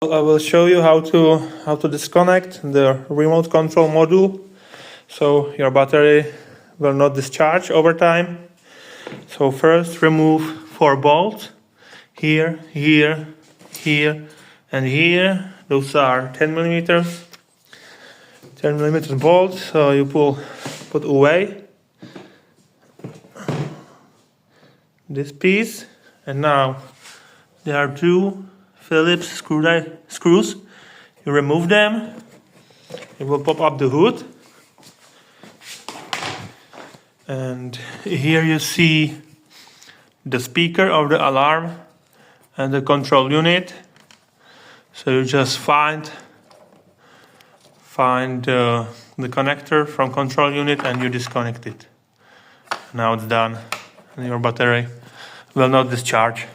I will show you how to disconnect the remote control module, so your battery will not discharge over time. So first remove 4 bolts, here, here, here, and here. Those are 10 millimeters bolts. So you put away this piece, and now there are 2 Phillips screws. You remove them, it will pop up the hood, and here you see the speaker of the alarm and the control unit. So you just find the connector from control unit and you disconnect it. Now it's done, and your battery will not discharge.